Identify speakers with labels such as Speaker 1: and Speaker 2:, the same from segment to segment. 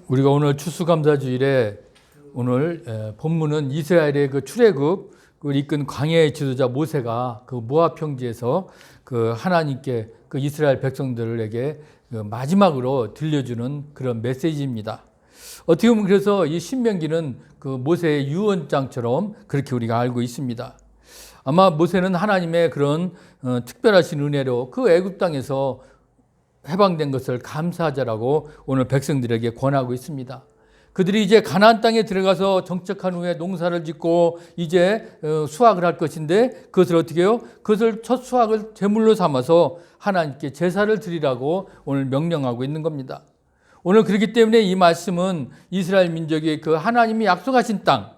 Speaker 1: 우리가 오늘 추수감사주일에 오늘 본문은 이스라엘의 그 출애굽을 이끈 광야의 지도자 모세가 그 모압 평지에서 그 하나님께 그 이스라엘 백성들에게 그 마지막으로 들려주는 그런 메시지입니다. 어떻게 보면 그래서 이 신명기는 그 모세의 유언장처럼 그렇게 우리가 알고 있습니다. 아마 모세는 하나님의 그런 특별하신 은혜로 그 애굽 땅에서 해방된 것을 감사하자라고 오늘 백성들에게 권하고 있습니다. 그들이 이제 가나안 땅에 들어가서 정착한 후에 농사를 짓고 이제 수확을 할 것인데 그것을 어떻게 해요? 그것을 첫 수확을 제물로 삼아서 하나님께 제사를 드리라고 오늘 명령하고 있는 겁니다. 오늘 그렇기 때문에 이 말씀은 이스라엘 민족이 그 하나님이 약속하신 땅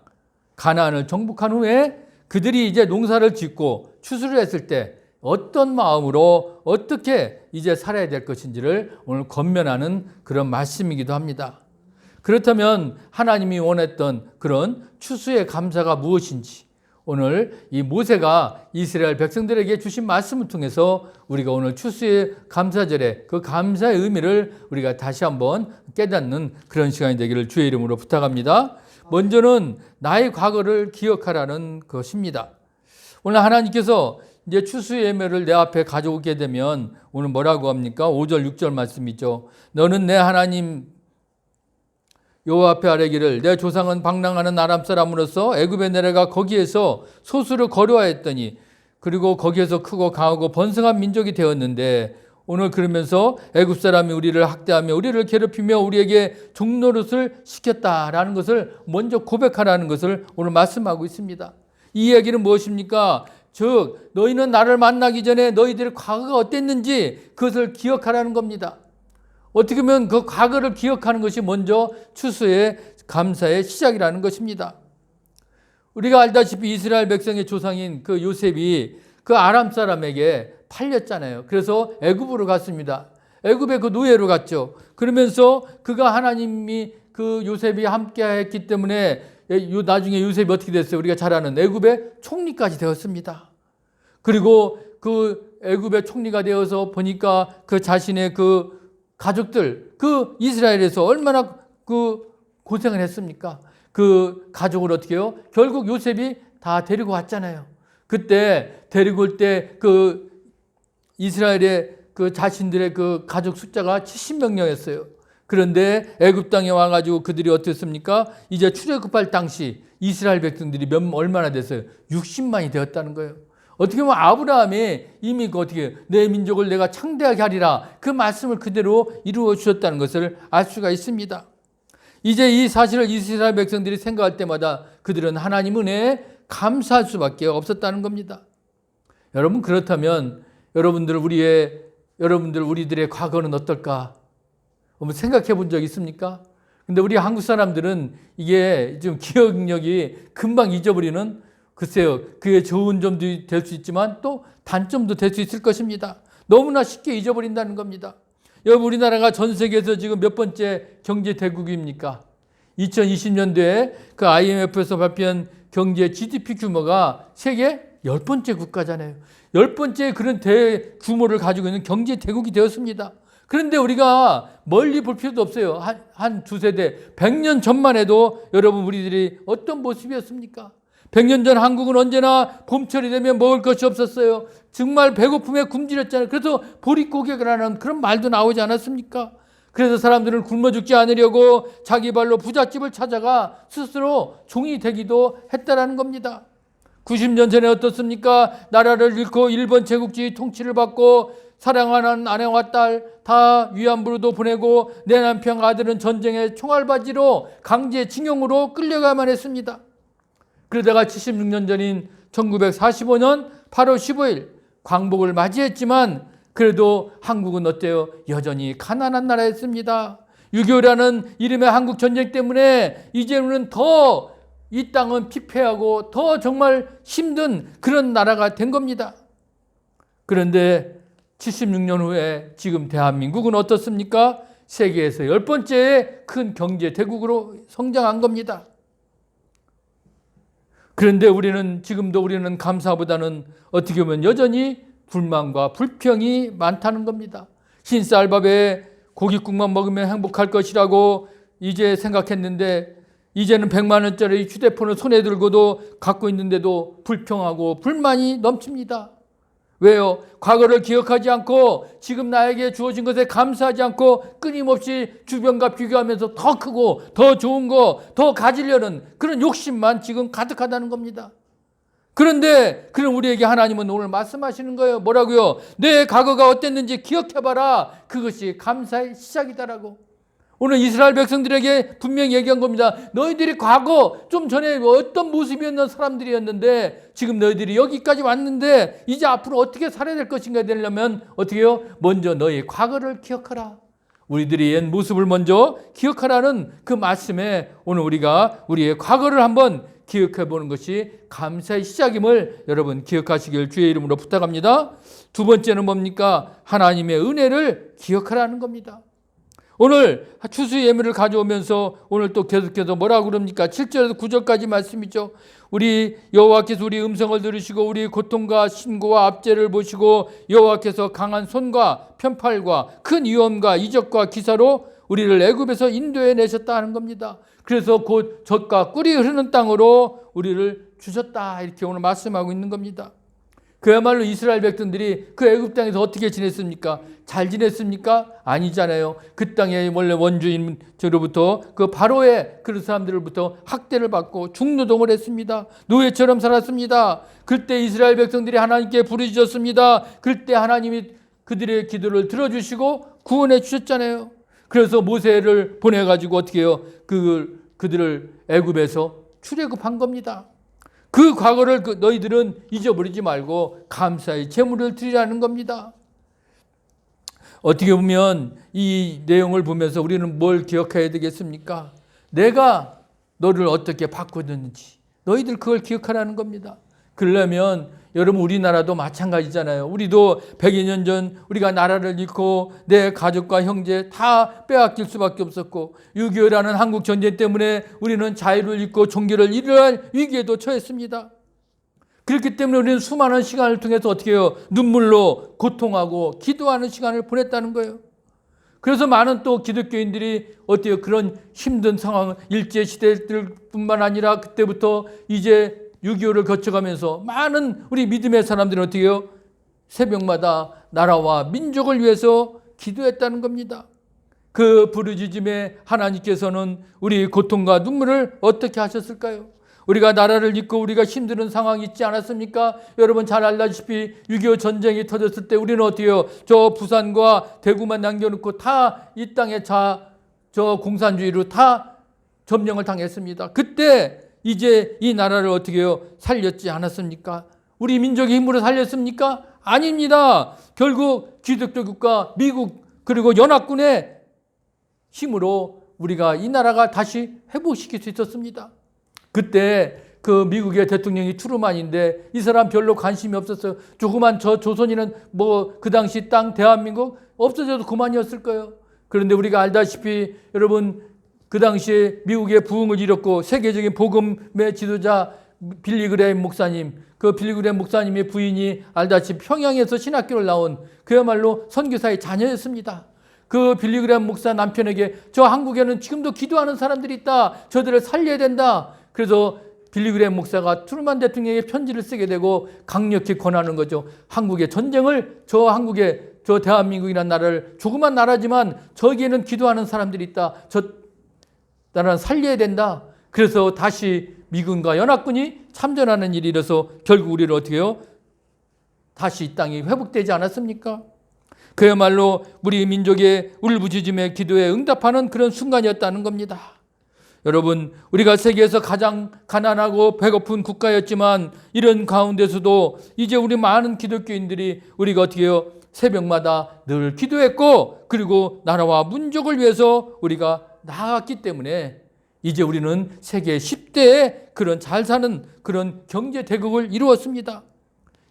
Speaker 1: 가나안을 정복한 후에 그들이 이제 농사를 짓고 추수를 했을 때 어떤 마음으로 어떻게 이제 살아야 될 것인지를 오늘 권면하는 그런 말씀이기도 합니다. 그렇다면 하나님이 원했던 그런 추수의 감사가 무엇인지 오늘 이 모세가 이스라엘 백성들에게 주신 말씀을 통해서 우리가 오늘 추수의 감사절에 그 감사의 의미를 우리가 다시 한번 깨닫는 그런 시간이 되기를 주의 이름으로 부탁합니다. 먼저는 나의 과거를 기억하라는 것입니다. 오늘 하나님께서 이제 추수 예물을 내 앞에 가져오게 되면 오늘 뭐라고 합니까? 5절 6절 말씀이죠. 너는 내 하나님 여호와 앞에 아뢰기를 내 조상은 방랑하는 아람 사람으로서 애굽에 내려가 거기에서 소수를 거류하였더니 그리고 거기에서 크고 강하고 번성한 민족이 되었는데 오늘 그러면서 애굽 사람이 우리를 학대하며 우리를 괴롭히며 우리에게 종노릇을 시켰다라는 것을 먼저 고백하라는 것을 오늘 말씀하고 있습니다. 이 이야기는 무엇입니까? 즉 너희는 나를 만나기 전에 너희들의 과거가 어땠는지 그것을 기억하라는 겁니다. 어떻게 보면 그 과거를 기억하는 것이 먼저 추수의 감사의 시작이라는 것입니다. 우리가 알다시피 이스라엘 백성의 조상인 그 요셉이 그 아람 사람에게 팔렸잖아요. 그래서 애굽으로 갔습니다. 애굽의 그 노예로 갔죠. 그러면서 그가 하나님이 그 요셉이 함께 했기 때문에 나중에 요셉이 어떻게 됐어요? 우리가 잘 아는 애굽의 총리까지 되었습니다. 그리고 그 애굽의 총리가 되어서 보니까 그 자신의 그 가족들, 그 이스라엘에서 얼마나 그 고생을 했습니까? 그 가족을 어떻게 해요? 결국 요셉이 다 데리고 왔잖아요. 그때 데리고 올 때 그 이스라엘의 그 자신들의 그 가족 숫자가 70명이었어요. 그런데 애굽 땅에 와가지고 그들이 어땠습니까? 이제 출애굽할 당시 이스라엘 백성들이 얼마나 됐어요? 60만이 되었다는 거예요. 어떻게 보면 아브라함이 이미 어떻게 내 민족을 내가 창대하게 하리라 그 말씀을 그대로 이루어 주셨다는 것을 알 수가 있습니다. 이제 이 사실을 이스라엘 백성들이 생각할 때마다 그들은 하나님 은혜에 감사할 수밖에 없었다는 겁니다. 여러분 그렇다면 우리들의 과거는 어떨까? 한번 생각해 본 적 있습니까? 근데 우리 한국 사람들은 이게 좀 기억력이 금방 잊어버리는 글쎄요, 그게 좋은 점도 될 수 있지만 또 단점도 될 수 있을 것입니다. 너무나 쉽게 잊어버린다는 겁니다. 여러분 우리나라가 전 세계에서 지금 몇 번째 경제 대국입니까? 2020년도에 그 IMF에서 발표한 경제 GDP 규모가 세계 10번째 국가잖아요. 10번째 그런 대규모를 가지고 있는 경제 대국이 되었습니다. 그런데 우리가 멀리 볼 필요도 없어요. 한 두세 대, 100년 전만 해도 여러분 우리들이 어떤 모습이었습니까? 100년 전 한국은 언제나 봄철이 되면 먹을 것이 없었어요. 정말 배고픔에 굶주렸잖아요. 그래서 보릿고개라는 그런 말도 나오지 않았습니까? 그래서 사람들은 굶어 죽지 않으려고 자기 발로 부잣집을 찾아가 스스로 종이 되기도 했다라는 겁니다. 90년 전에 어떻습니까? 나라를 잃고 일본 제국주의 통치를 받고 사랑하는 아내와 딸 다 위안부로도 보내고 내 남편 아들은 전쟁의 총알바지로 강제징용으로 끌려가만 했습니다. 그러다가 76년 전인 1945년 8월 15일 광복을 맞이했지만 그래도 한국은 어때요? 여전히 가난한 나라였습니다. 6.25라는 이름의 한국 전쟁 때문에 이제는 더 이 땅은 피폐하고 더 정말 힘든 그런 나라가 된 겁니다. 그런데 76년 후에 지금 대한민국은 어떻습니까? 세계에서 10번째 큰 경제 대국으로 성장한 겁니다. 그런데 지금도 우리는 감사보다는 어떻게 보면 여전히 불만과 불평이 많다는 겁니다. 흰쌀밥에 고깃국만 먹으면 행복할 것이라고 이제 생각했는데 이제는 100만 원짜리 휴대폰을 손에 들고도 갖고 있는데도 불평하고 불만이 넘칩니다. 왜요? 과거를 기억하지 않고 지금 나에게 주어진 것에 감사하지 않고 끊임없이 주변과 비교하면서 더 크고 더 좋은 거 더 가지려는 그런 욕심만 지금 가득하다는 겁니다. 그런데 그럼 우리에게 하나님은 오늘 말씀하시는 거예요. 뭐라고요? 내 과거가 어땠는지 기억해봐라. 그것이 감사의 시작이다라고. 오늘 이스라엘 백성들에게 분명히 얘기한 겁니다. 너희들이 과거 좀 전에 어떤 모습이었는 사람들이었는데 지금 너희들이 여기까지 왔는데 이제 앞으로 어떻게 살아야 될 것인가 되려면 어떻게 해요? 먼저 너희 과거를 기억하라. 우리들이 옛 모습을 먼저 기억하라는 그 말씀에 오늘 우리가 우리의 과거를 한번 기억해 보는 것이 감사의 시작임을 여러분 기억하시길 주의 이름으로 부탁합니다. 두 번째는 뭡니까? 하나님의 은혜를 기억하라는 겁니다. 오늘 추수 예물을 가져오면서 오늘 또 계속해서 뭐라고 그럽니까? 7절에서 9절까지 말씀이죠. 우리 여호와께서 우리 음성을 들으시고 우리 고통과 신고와 압제를 보시고 여호와께서 강한 손과 편팔과 큰 위험과 이적과 기사로 우리를 애굽에서 인도해 내셨다 하는 겁니다. 그래서 곧 젖과 꿀이 흐르는 땅으로 우리를 주셨다 이렇게 오늘 말씀하고 있는 겁니다. 그야말로 이스라엘 백성들이 그 애굽 땅에서 어떻게 지냈습니까? 잘 지냈습니까? 아니잖아요. 그 땅에 원래 원주인으로부터 그 바로의 그런 사람들로부터 학대를 받고 중노동을 했습니다. 노예처럼 살았습니다. 그때 이스라엘 백성들이 하나님께 부르짖었습니다. 그때 하나님이 그들의 기도를 들어주시고 구원해 주셨잖아요. 그래서 모세를 보내가지고 어떻게 해요? 그들을 애굽에서 출애굽한 겁니다. 그 과거를 너희들은 잊어버리지 말고 감사의 제물을 드리라는 겁니다. 어떻게 보면 이 내용을 보면서 우리는 뭘 기억해야 되겠습니까? 내가 너를 어떻게 바꾸었는지 너희들 그걸 기억하라는 겁니다. 그러려면 여러분 우리나라도 마찬가지잖아요. 우리도 100여 년 전 우리가 나라를 잃고 내 가족과 형제 다 빼앗길 수밖에 없었고 6.25라는 한국 전쟁 때문에 우리는 자유를 잃고 종교를 잃어야 위기에도 처했습니다. 그렇기 때문에 우리는 수많은 시간을 통해서 어떻게 해요? 눈물로 고통하고 기도하는 시간을 보냈다는 거예요. 그래서 많은 또 기독교인들이 어때요? 그런 힘든 상황, 일제시대들뿐만 아니라 그때부터 이제 6.25를 거쳐가면서 많은 우리 믿음의 사람들은 어떻게 해요? 새벽마다 나라와 민족을 위해서 기도했다는 겁니다. 그 부르짖음에 하나님께서는 우리 고통과 눈물을 어떻게 하셨을까요? 우리가 나라를 잃고 우리가 힘든 상황이 있지 않았습니까? 여러분 잘 알다시피 6.25 전쟁이 터졌을 때 우리는 어떻게 해요? 저 부산과 대구만 남겨놓고 다 이 땅에 저 공산주의로 다 점령을 당했습니다. 그때 이제 이 나라를 어떻게 해요? 살렸지 않았습니까? 우리 민족의 힘으로 살렸습니까? 아닙니다. 결국 기독교 국가 미국 그리고 연합군의 힘으로 우리가 이 나라가 다시 회복시킬 수 있었습니다. 그때 그 미국의 대통령이 트루만인데 이 사람 별로 관심이 없었어요. 조그만 저 조선인은 뭐 그 당시 땅 대한민국 없어져도 그만이었을 거예요. 그런데 우리가 알다시피 여러분 그 당시에 미국의 부흥을 이뤘고 세계적인 복음의 지도자 빌리그레임 목사님, 그 빌리그레임 목사님의 부인이 알다시피 평양에서 신학교를 나온 그야말로 선교사의 자녀였습니다. 그 빌리그레임 목사 남편에게 저 한국에는 지금도 기도하는 사람들이 있다. 저들을 살려야 된다. 그래서 빌리그레임 목사가 트루만 대통령에게 편지를 쓰게 되고 강력히 권하는 거죠. 한국의 전쟁을 저 대한민국이라는 나라를 조그만 나라지만 저기에는 기도하는 사람들이 있다. 저 나라는 살려야 된다. 그래서 다시 미군과 연합군이 참전하는 일이 일어서 결국 우리를 어떻게 해요? 다시 이 땅이 회복되지 않았습니까? 그야말로 우리 민족의 울부짖음의 기도에 응답하는 그런 순간이었다는 겁니다. 여러분 우리가 세계에서 가장 가난하고 배고픈 국가였지만 이런 가운데서도 이제 우리 많은 기독교인들이 우리가 어떻게 해요? 새벽마다 늘 기도했고 그리고 나라와 민족을 위해서 우리가 나아갔기 때문에 이제 우리는 세계 10대의 그런 잘 사는 그런 경제 대국을 이루었습니다.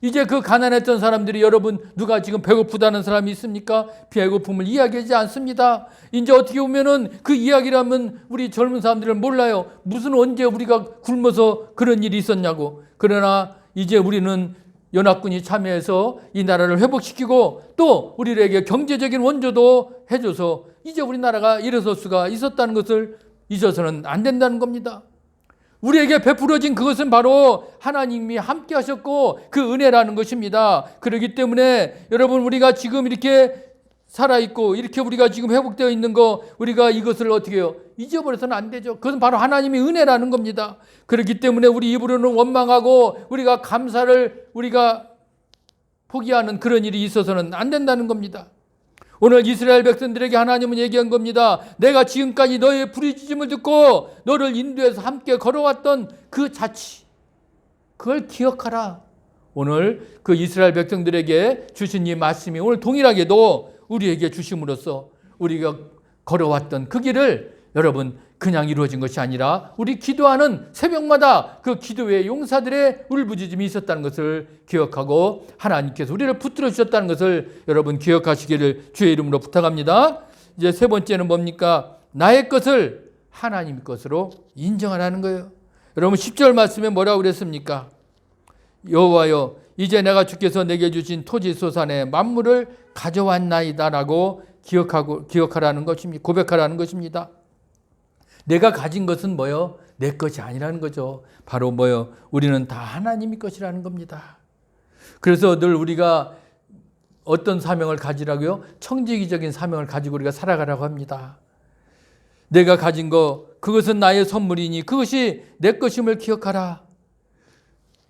Speaker 1: 이제 그 가난했던 사람들이 여러분 누가 지금 배고프다는 사람이 있습니까? 배고픔을 이야기하지 않습니다. 이제 어떻게 보면은 그 이야기를 하면 우리 젊은 사람들은 몰라요. 무슨 언제 우리가 굶어서 그런 일이 있었냐고. 그러나 이제 우리는 연합군이 참여해서 이 나라를 회복시키고 또 우리에게 경제적인 원조도 해줘서 이제 우리나라가 일어설 수가 있었다는 것을 잊어서는 안 된다는 겁니다. 우리에게 베풀어진 그것은 바로 하나님이 함께 하셨고 그 은혜라는 것입니다. 그렇기 때문에 여러분, 우리가 지금 이렇게 살아있고 이렇게 우리가 지금 회복되어 있는 거, 우리가 이것을 어떻게 해요? 잊어버려서는 안 되죠. 그것은 바로 하나님의 은혜라는 겁니다. 그렇기 때문에 우리 입으로는 원망하고 우리가 감사를 우리가 포기하는 그런 일이 있어서는 안 된다는 겁니다. 오늘 이스라엘 백성들에게 하나님은 얘기한 겁니다. 내가 지금까지 너의 부르짖음을 듣고 너를 인도해서 함께 걸어왔던 그 자치, 그걸 기억하라. 오늘 그 이스라엘 백성들에게 주신 이 말씀이 오늘 동일하게도 우리에게 주심으로써 우리가 걸어왔던 그 길을 여러분 그냥 이루어진 것이 아니라 우리 기도하는 새벽마다 그 기도의 용사들의 울부짖음이 있었다는 것을 기억하고 하나님께서 우리를 붙들어 주셨다는 것을 여러분 기억하시기를 주의 이름으로 부탁합니다. 이제 세 번째는 뭡니까? 나의 것을 하나님 것으로 인정하라는 거예요. 여러분 10절 말씀에 뭐라고 그랬습니까? 여호와여, 이제 내가 주께서 내게 주신 토지 소산의 만물을 가져왔나이다라고 기억하라는 것입니다. 고백하라는 것입니다. 내가 가진 것은 뭐요? 내 것이 아니라는 거죠. 바로 뭐요? 우리는 다 하나님의 것이라는 겁니다. 그래서 늘 우리가 어떤 사명을 가지라고요? 청지기적인 사명을 가지고 우리가 살아가라고 합니다. 내가 가진 거, 그것은 나의 선물이니 그것이 내 것임을 기억하라.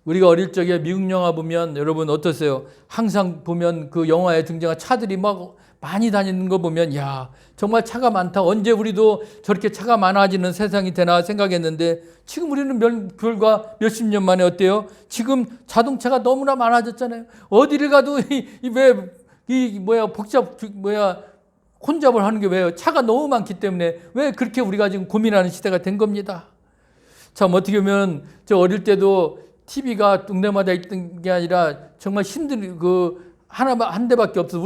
Speaker 1: 우리가 어릴 적에 미국 영화 보면 여러분 어떠세요? 항상 보면 그 영화에 등장한 차들이 막 많이 다니는 거 보면 야, 정말 차가 많다. 언제 우리도 저렇게 차가 많아지는 세상이 되나 생각했는데 지금 우리는 불과 몇십 년 만에 어때요? 지금 자동차가 너무나 많아졌잖아요. 어디를 가도 혼잡을 하는 게 왜요? 차가 너무 많기 때문에 왜 그렇게 우리가 지금 고민하는 시대가 된 겁니다. 참 어떻게 보면 저 어릴 때도 TV가 동네마다 있던 게 아니라 정말 힘든 한 대밖에 없어.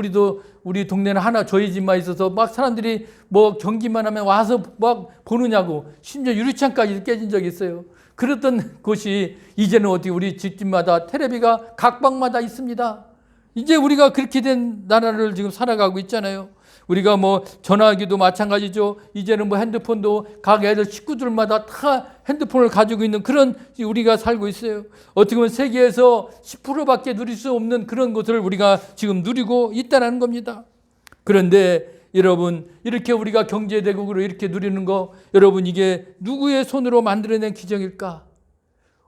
Speaker 1: 우리 동네는 하나 저희 집만 있어서 막 사람들이 뭐 경기만 하면 와서 막 보느냐고, 심지어 유리창까지 깨진 적이 있어요. 그랬던 곳이 이제는 어떻게 우리 집집마다 텔레비가 각 방마다 있습니다. 이제 우리가 그렇게 된 나라를 지금 살아가고 있잖아요. 우리가 뭐 전화기도 마찬가지죠. 이제는 뭐 핸드폰도 각 애들 식구들마다 다 핸드폰을 가지고 있는 그런 우리가 살고 있어요. 어떻게 보면 세계에서 10%밖에 누릴 수 없는 그런 것을 우리가 지금 누리고 있다는 겁니다. 그런데 여러분, 이렇게 우리가 경제대국으로 이렇게 누리는 거, 여러분 이게 누구의 손으로 만들어낸 기적일까?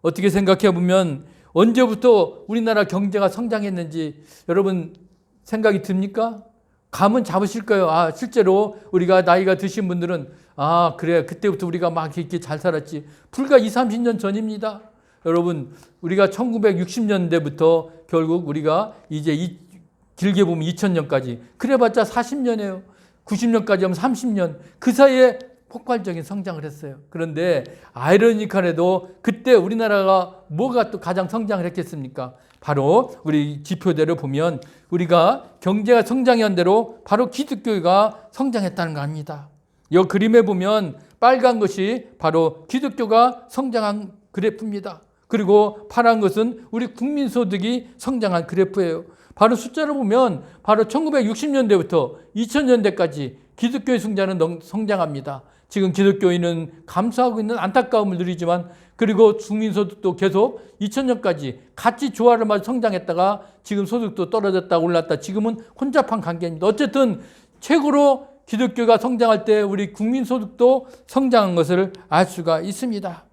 Speaker 1: 어떻게 생각해 보면 언제부터 우리나라 경제가 성장했는지 여러분 생각이 듭니까? 감은 잡으실 거예요. 아, 실제로 우리가 나이가 드신 분들은 그래, 그때부터 우리가 막 이렇게 잘 살았지. 불과 20, 30년 전입니다. 여러분, 우리가 1960년대부터 결국 우리가 이제 길게 보면 2000년까지 그래봤자 40년이에요. 90년까지 하면 30년. 그 사이에 폭발적인 성장을 했어요. 그런데 아이러니컬해도 그때 우리나라가 뭐가 또 가장 성장을 했겠습니까? 바로 우리 지표대로 보면 우리가 경제가 성장한 대로 바로 기독교가 성장했다는 거 아닙니다. 이 그림에 보면 빨간 것이 바로 기독교가 성장한 그래프입니다. 그리고 파란 것은 우리 국민소득이 성장한 그래프예요. 바로 숫자를 보면 바로 1960년대부터 2000년대까지 기독교의 성장합니다. 지금 기독교인은 감수하고 있는 안타까움을 누리지만 그리고 국민소득도 계속 2000년까지 같이 조화를 맞아 성장했다가 지금 소득도 떨어졌다 올랐다 지금은 혼잡한 관계입니다. 어쨌든 최고로 기독교가 성장할 때 우리 국민소득도 성장한 것을 알 수가 있습니다.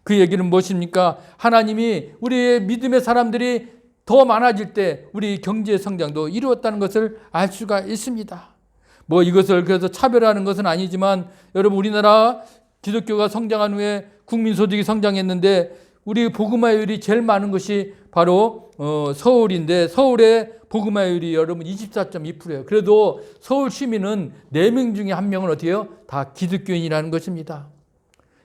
Speaker 1: 그 얘기는 무엇입니까? 하나님이 우리의 믿음의 사람들이 더 많아질 때 우리 경제 성장도 이루었다는 것을 알 수가 있습니다. 뭐 이것을 그래서 차별하는 것은 아니지만 여러분 우리나라 기독교가 성장한 후에 국민소득이 성장했는데 우리 복음화율이 제일 많은 것이 바로 서울인데 서울의 복음화율이 여러분 24.2%예요. 그래도 서울 시민은 4명 중에 1명은 어떻게 해요? 다 기독교인이라는 것입니다.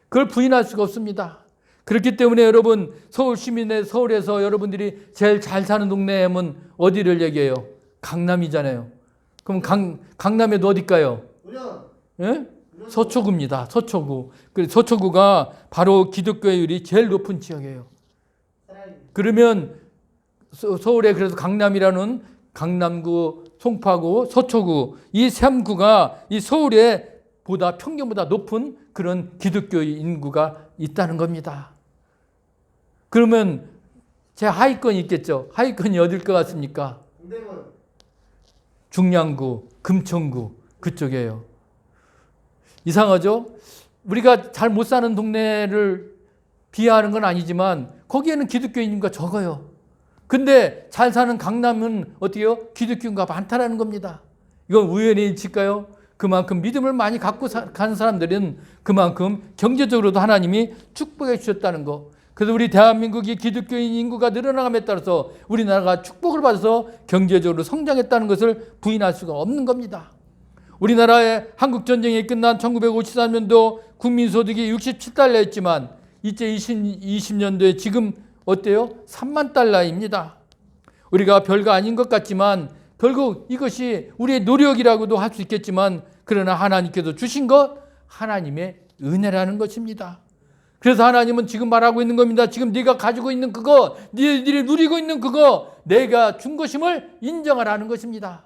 Speaker 1: 그걸 부인할 수가 없습니다. 그렇기 때문에 여러분 서울 시민의 서울에서 여러분들이 제일 잘 사는 동네는 어디를 얘기해요? 강남이잖아요. 그럼 강남에도 어딜까요? 예? 서초구입니다. 서초구. 서초구가 바로 기독교율이 제일 높은 지역이에요. 그러면 서울에 그래서 강남이라는 강남구, 송파구, 서초구 이 3구가 이 서울에 보다 평균보다 높은 그런 기독교 인구가 있다는 겁니다. 그러면 제 하위권이 있겠죠. 하위권이 어딜 것 같습니까? 중량구, 금천구 그쪽이에요. 이상하죠? 우리가 잘 못 사는 동네를 비하하는 건 아니지만 거기에는 기독교 인구가 적어요. 근데 잘 사는 강남은 어때요? 기독교 인구가 많다라는 겁니다. 이건 우연의 일치일까요? 그만큼 믿음을 많이 갖고 가는 사람들은 그만큼 경제적으로도 하나님이 축복해 주셨다는 거. 그래서 우리 대한민국이 기독교인 인구가 늘어나감에 따라서 우리나라가 축복을 받아서 경제적으로 성장했다는 것을 부인할 수가 없는 겁니다. 우리나라의 한국전쟁이 끝난 1953년도 국민소득이 67달러였지만 2020년도에 지금 어때요? 3만 달러입니다. 우리가 별거 아닌 것 같지만 결국 이것이 우리의 노력이라고도 할 수 있겠지만 그러나 하나님께서 주신 것 하나님의 은혜라는 것입니다. 그래서 하나님은 지금 말하고 있는 겁니다. 지금 네가 가지고 있는 그거, 네가 누리고 있는 그거 내가 준 것임을 인정하라는 것입니다.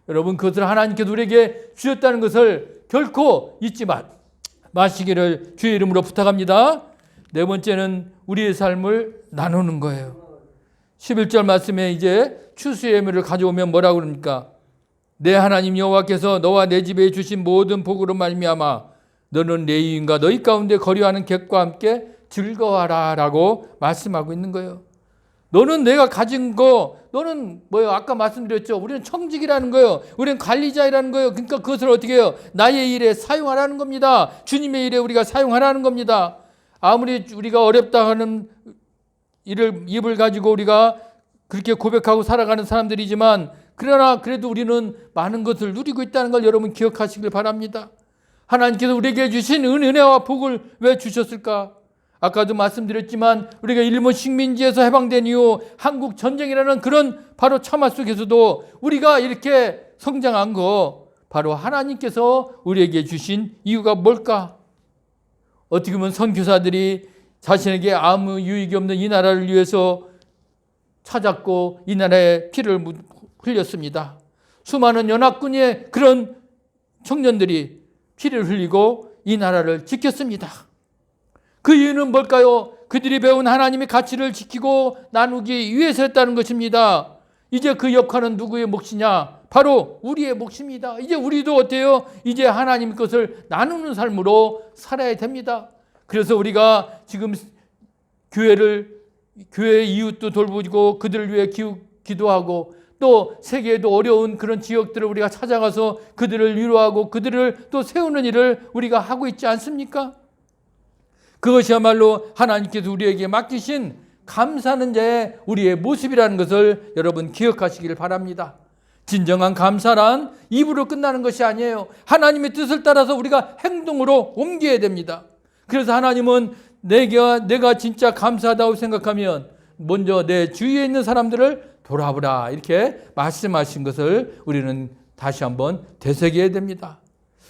Speaker 1: 여러분 그것을 하나님께서 우리에게 주셨다는 것을 결코 잊지 마시기를 주의 이름으로 부탁합니다. 네 번째는 우리의 삶을 나누는 거예요. 11절 말씀에 이제 추수의 예물을 가져오면 뭐라고 그럽니까? 내 하나님 여호와께서 너와 내 집에 주신 모든 복으로 말미암아 너는 레위인과 너희 가운데 거류하는 객과 함께 즐거워하라 라고 말씀하고 있는 거예요. 너는 내가 가진 거, 너는 뭐예요? 아까 말씀드렸죠. 우리는 청직이라는 거예요. 우리는 관리자이라는 거예요. 그러니까 그것을 어떻게 해요? 나의 일에 사용하라는 겁니다. 주님의 일에 우리가 사용하라는 겁니다. 아무리 우리가 어렵다 하는 입을 가지고 우리가 그렇게 고백하고 살아가는 사람들이지만 그러나 그래도 우리는 많은 것을 누리고 있다는 걸 여러분 기억하시길 바랍니다. 하나님께서 우리에게 주신 은혜와 복을 왜 주셨을까? 아까도 말씀드렸지만 우리가 일본 식민지에서 해방된 이후 한국 전쟁이라는 그런 바로 참화 속에서도 우리가 이렇게 성장한 거 바로 하나님께서 우리에게 주신 이유가 뭘까? 어떻게 보면 선교사들이 자신에게 아무 유익이 없는 이 나라를 위해서 찾았고 이 나라에 피를 흘렸습니다. 수많은 연합군의 그런 청년들이 피를 흘리고 이 나라를 지켰습니다. 그 이유는 뭘까요? 그들이 배운 하나님의 가치를 지키고 나누기 위해서였다는 것입니다. 이제 그 역할은 누구의 몫이냐? 바로 우리의 몫입니다. 이제 우리도 어때요? 이제 하나님 것을 나누는 삶으로 살아야 됩니다. 그래서 우리가 지금 교회의 이웃도 돌보고 그들을 위해 기도하고 또 세계에도 어려운 그런 지역들을 우리가 찾아가서 그들을 위로하고 그들을 또 세우는 일을 우리가 하고 있지 않습니까? 그것이야말로 하나님께서 우리에게 맡기신 감사하는 자의 우리의 모습이라는 것을 여러분 기억하시길 바랍니다. 진정한 감사란 입으로 끝나는 것이 아니에요. 하나님의 뜻을 따라서 우리가 행동으로 옮겨야 됩니다. 그래서 하나님은 내가 진짜 감사하다고 생각하면 먼저 내 주위에 있는 사람들을 돌아보라 이렇게 말씀하신 것을 우리는 다시 한번 되새겨야 됩니다.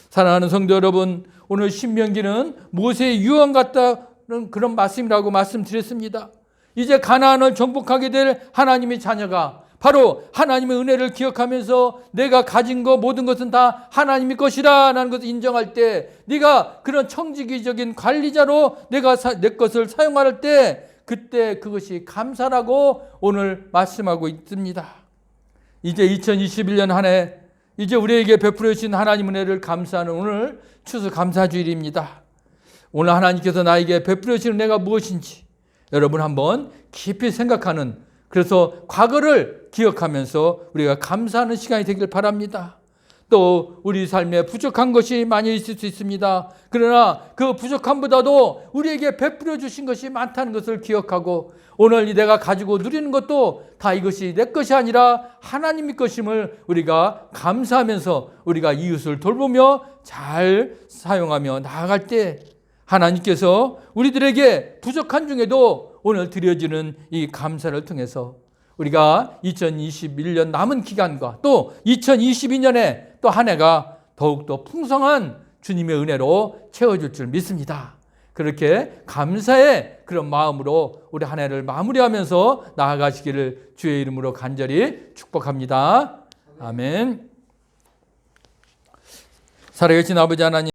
Speaker 1: 사랑하는 성도 여러분, 오늘 신명기는 모세의 유언 같다는 그런 말씀이라고 말씀드렸습니다. 이제 가나안을 정복하게 될 하나님의 자녀가 바로 하나님의 은혜를 기억하면서 내가 가진 거 모든 것은 다 하나님의 것이라는 것을 인정할 때 네가 그런 청지기적인 관리자로 내가 내 것을 사용할 때 그때 그것이 감사라고 오늘 말씀하고 있습니다. 이제 2021년 한 해 이제 우리에게 베풀어 주신 하나님 은혜를 감사하는 오늘 추수감사주일입니다. 오늘 하나님께서 나에게 베풀어 주신 은혜가 무엇인지 여러분 한번 깊이 생각하는 그래서 과거를 기억하면서 우리가 감사하는 시간이 되길 바랍니다. 또 우리 삶에 부족한 것이 많이 있을 수 있습니다. 그러나 그 부족함보다도 우리에게 베풀어 주신 것이 많다는 것을 기억하고 오늘 내가 가지고 누리는 것도 다 이것이 내 것이 아니라 하나님의 것임을 우리가 감사하면서 우리가 이웃을 돌보며 잘 사용하며 나아갈 때 하나님께서 우리들에게 부족한 중에도 오늘 드려지는 이 감사를 통해서 우리가 2021년 남은 기간과 또 2022년에 또 한 해가 더욱더 풍성한 주님의 은혜로 채워줄 줄 믿습니다. 그렇게 감사의 그런 마음으로 우리 한 해를 마무리하면서 나아가시기를 주의 이름으로 간절히 축복합니다. 아멘. 살아계신 아버지 하나님,